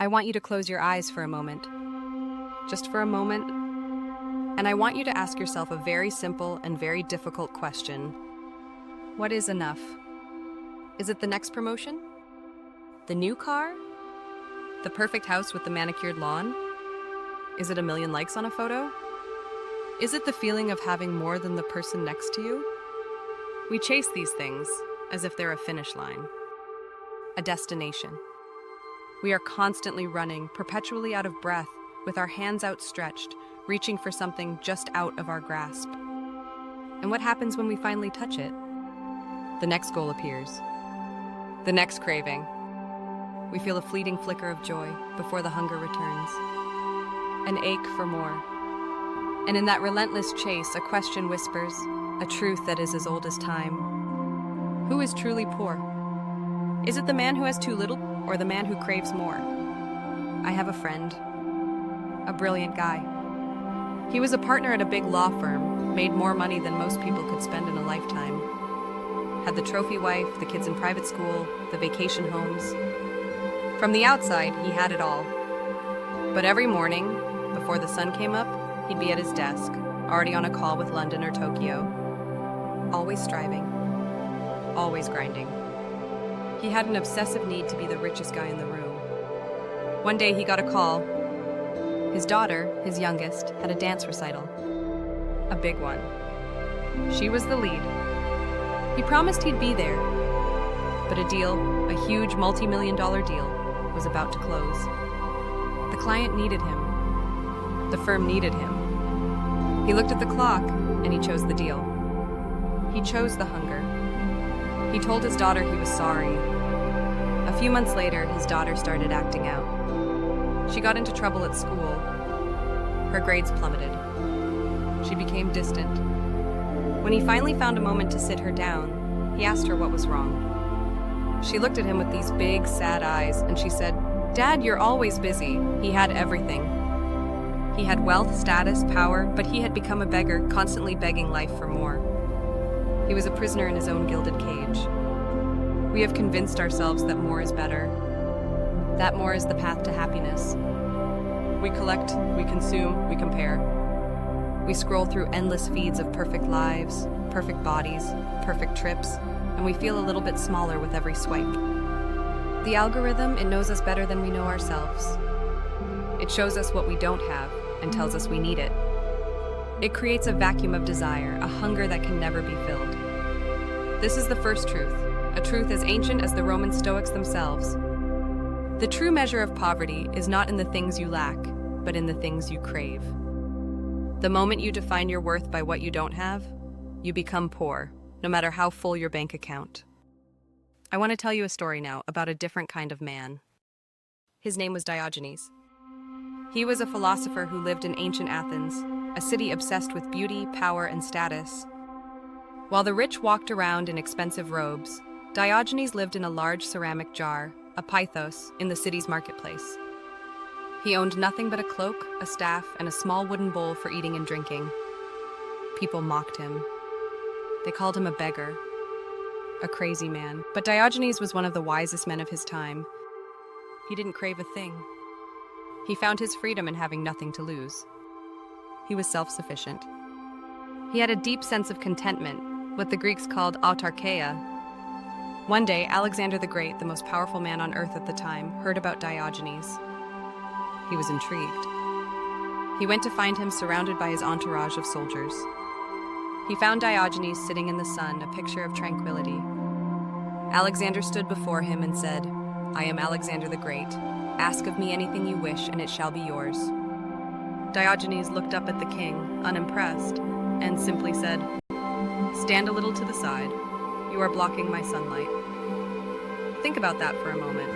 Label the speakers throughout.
Speaker 1: I want you to close your eyes for a moment. Just for a moment. And I want you to ask yourself a very simple and very difficult question. What is enough? Is it the next promotion? The new car? The perfect house with the manicured lawn? Is it a million likes on a photo? Is it the feeling of having more than the person next to you? We chase these things as if they're a finish line, a destination. We are constantly running, perpetually out of breath, with our hands outstretched, reaching for something just out of our grasp. And what happens when we finally touch it? The next goal appears. The next craving. We feel a fleeting flicker of joy before the hunger returns. An ache for more. And in that relentless chase, a question whispers, a truth that is as old as time. Who is truly poor? Is it the man who has too little, or the man who craves more? I have a friend, a brilliant guy. He was a partner at a big law firm, made more money than most people could spend in a lifetime. Had the trophy wife, the kids in private school, the vacation homes. From the outside, he had it all. But every morning, before the sun came up, he'd be at his desk, already on a call with London or Tokyo. Always striving. Always grinding. He had an obsessive need to be the richest guy in the room. One day he got a call. His daughter, his youngest, had a dance recital. A big one. She was the lead. He promised he'd be there. But a deal, a huge multi-million-dollar deal, was about to close. The client needed him. The firm needed him. He looked at the clock, and he chose the deal. He chose the hunger. He told his daughter he was sorry. A few months later, his daughter started acting out. She got into trouble at school. Her grades plummeted. She became distant. When he finally found a moment to sit her down, he asked her what was wrong. She looked at him with these big, sad eyes, and she said, "Dad, you're always busy." He had everything. He had wealth, status, power, but he had become a beggar, constantly begging life for more. He was a prisoner in his own gilded cage. We have convinced ourselves that more is better. That more is the path to happiness. We collect, we consume, we compare. We scroll through endless feeds of perfect lives, perfect bodies, perfect trips, and we feel a little bit smaller with every swipe. The algorithm, it knows us better than we know ourselves. It shows us what we don't have and tells us we need it. It creates a vacuum of desire, a hunger that can never be filled. This is the first truth, a truth as ancient as the Roman Stoics themselves. The true measure of poverty is not in the things you lack, but in the things you crave. The moment you define your worth by what you don't have, you become poor, no matter how full your bank account. I want to tell you a story now about a different kind of man. His name was Diogenes. He was a philosopher who lived in ancient Athens, a city obsessed with beauty, power, and status. While the rich walked around in expensive robes, Diogenes lived in a large ceramic jar, a pythos, in the city's marketplace. He owned nothing but a cloak, a staff, and a small wooden bowl for eating and drinking. People mocked him. They called him a beggar, a crazy man. But Diogenes was one of the wisest men of his time. He didn't crave a thing. He found his freedom in having nothing to lose. He was self-sufficient. He had a deep sense of contentment, what the Greeks called autarkeia. One day, Alexander the Great, the most powerful man on earth at the time, heard about Diogenes. He was intrigued. He went to find him surrounded by his entourage of soldiers. He found Diogenes sitting in the sun, a picture of tranquility. Alexander stood before him and said, "I am Alexander the Great. Ask of me anything you wish, and it shall be yours." Diogenes looked up at the king, unimpressed, and simply said, "Stand a little to the side. You are blocking my sunlight." Think about that for a moment.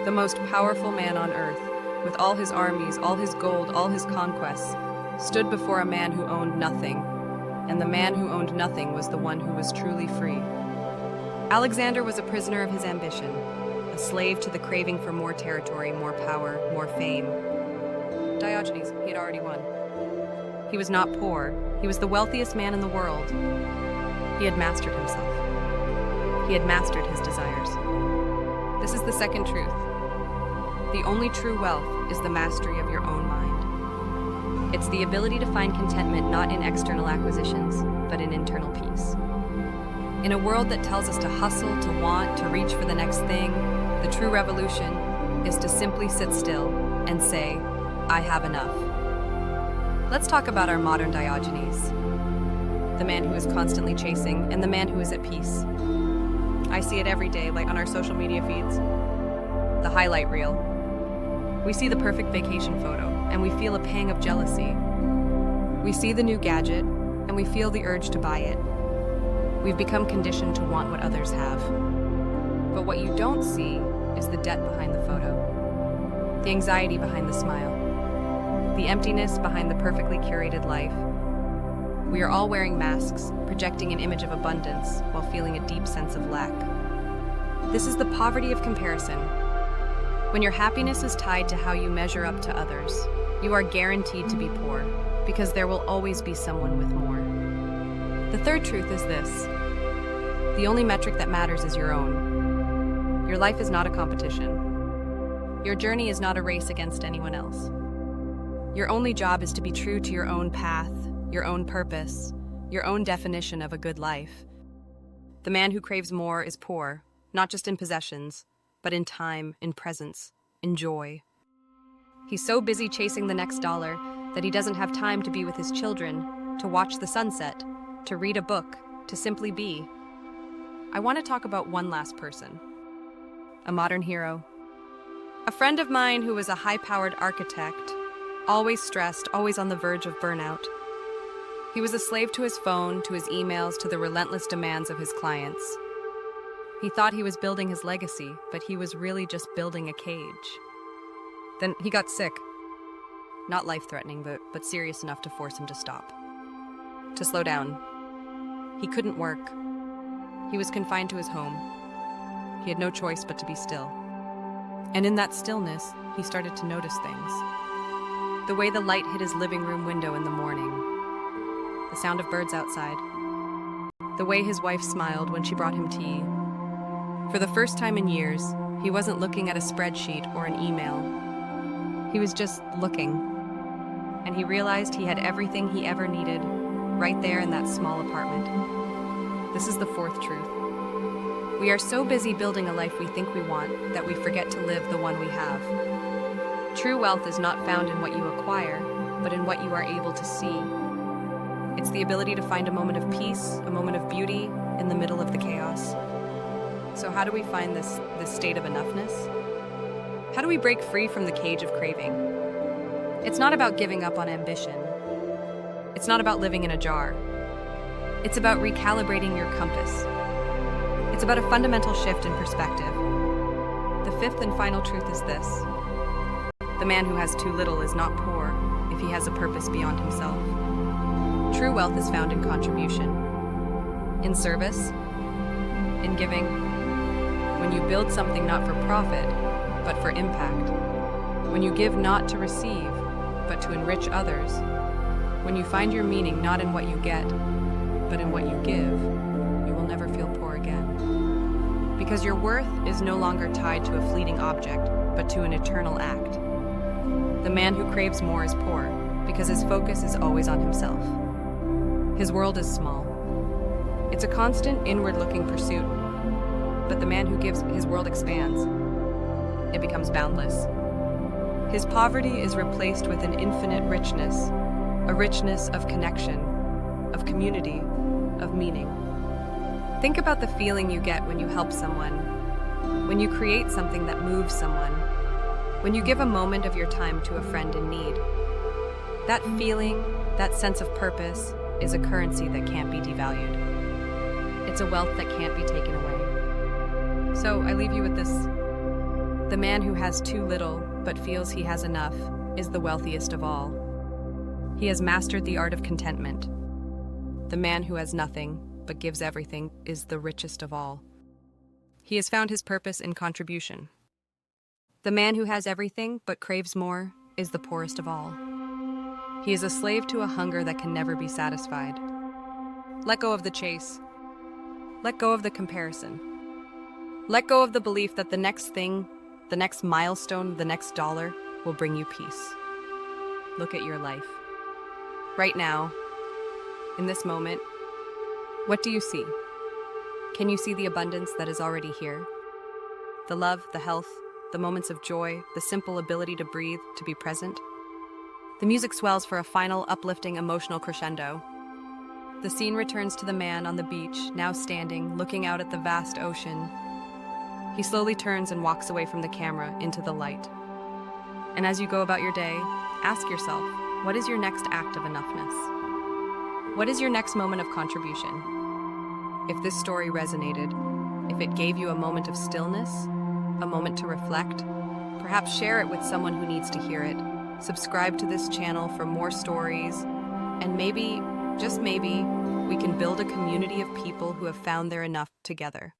Speaker 1: The most powerful man on earth, with all his armies, all his gold, all his conquests, stood before a man who owned nothing, and the man who owned nothing was the one who was truly free. Alexander was a prisoner of his ambition, a slave to the craving for more territory, more power, more fame. Diogenes, he had already won. He was not poor. He was the wealthiest man in the world. He had mastered himself. He had mastered his desires. This is the second truth. The only true wealth is the mastery of your own mind. It's the ability to find contentment not in external acquisitions, but in internal peace. In a world that tells us to hustle, to want, to reach for the next thing, the true revolution is to simply sit still and say, I have enough. Let's talk about our modern Diogenes, the man who is constantly chasing and the man who is at peace. I see it every day, like on our social media feeds. The highlight reel. We see the perfect vacation photo and we feel a pang of jealousy. We see the new gadget and we feel the urge to buy it. We've become conditioned to want what others have. But what you don't see is the debt behind the photo, the anxiety behind the smile, the emptiness behind the perfectly curated life. We are all wearing masks, projecting an image of abundance while feeling a deep sense of lack. This is the poverty of comparison. When your happiness is tied to how you measure up to others, you are guaranteed to be poor, because there will always be someone with more. The third truth is this: the only metric that matters is your own. Your life is not a competition. Your journey is not a race against anyone else. Your only job is to be true to your own path, your own purpose, your own definition of a good life. The man who craves more is poor, not just in possessions, but in time, in presence, in joy. He's so busy chasing the next dollar that he doesn't have time to be with his children, to watch the sunset, to read a book, to simply be. I want to talk about one last person, a modern hero. A friend of mine who was a high-powered architect, always stressed, always on the verge of burnout. He was a slave to his phone, to his emails, to the relentless demands of his clients. He thought he was building his legacy, but he was really just building a cage. Then he got sick. Not life-threatening, but serious enough to force him to stop. To slow down. He couldn't work. He was confined to his home. He had no choice but to be still. And in that stillness, he started to notice things. The way the light hit his living room window in the morning. The sound of birds outside. The way his wife smiled when she brought him tea. For the first time in years, he wasn't looking at a spreadsheet or an email. He was just looking. And he realized he had everything he ever needed right there in that small apartment. This is the fourth truth. We are so busy building a life we think we want that we forget to live the one we have. True wealth is not found in what you acquire, but in what you are able to see. It's the ability to find a moment of peace, a moment of beauty in the middle of the chaos. So how do we find this state of enoughness? How do we break free from the cage of craving? It's not about giving up on ambition. It's not about living in a jar. It's about recalibrating your compass. It's about a fundamental shift in perspective. The fifth and final truth is this: the man who has too little is not poor if he has a purpose beyond himself. True wealth is found in contribution, in service, in giving. When you build something not for profit, but for impact. When you give not to receive, but to enrich others. When you find your meaning not in what you get, but in what you give, you will never feel poor again. Because your worth is no longer tied to a fleeting object, but to an eternal act. The man who craves more is poor, because his focus is always on himself. His world is small. It's a constant inward-looking pursuit, but the man who gives, his world expands. It becomes boundless. His poverty is replaced with an infinite richness, a richness of connection, of community, of meaning. Think about the feeling you get when you help someone, when you create something that moves someone, when you give a moment of your time to a friend in need. That feeling, that sense of purpose, is a currency that can't be devalued. It's a wealth that can't be taken away. So I leave you with this. The man who has too little but feels he has enough is the wealthiest of all. He has mastered the art of contentment. The man who has nothing but gives everything is the richest of all. He has found his purpose in contribution. The man who has everything but craves more is the poorest of all. He is a slave to a hunger that can never be satisfied. Let go of the chase. Let go of the comparison. Let go of the belief that the next thing, The next milestone, the next dollar, will bring you peace. Look at your life. Right now, in this moment, what do you see? Can you see the abundance that is already here? The love, the health, the moments of joy, the simple ability to breathe, to be present? The music swells for a final, uplifting, emotional crescendo. The scene returns to the man on the beach, now standing, looking out at the vast ocean. He slowly turns and walks away from the camera into the light. And as you go about your day, ask yourself, what is your next act of enoughness? What is your next moment of contribution? If this story resonated, if it gave you a moment of stillness, a moment to reflect, perhaps share it with someone who needs to hear it. Subscribe to this channel for more stories, and maybe, just maybe, we can build a community of people who have found their enough together.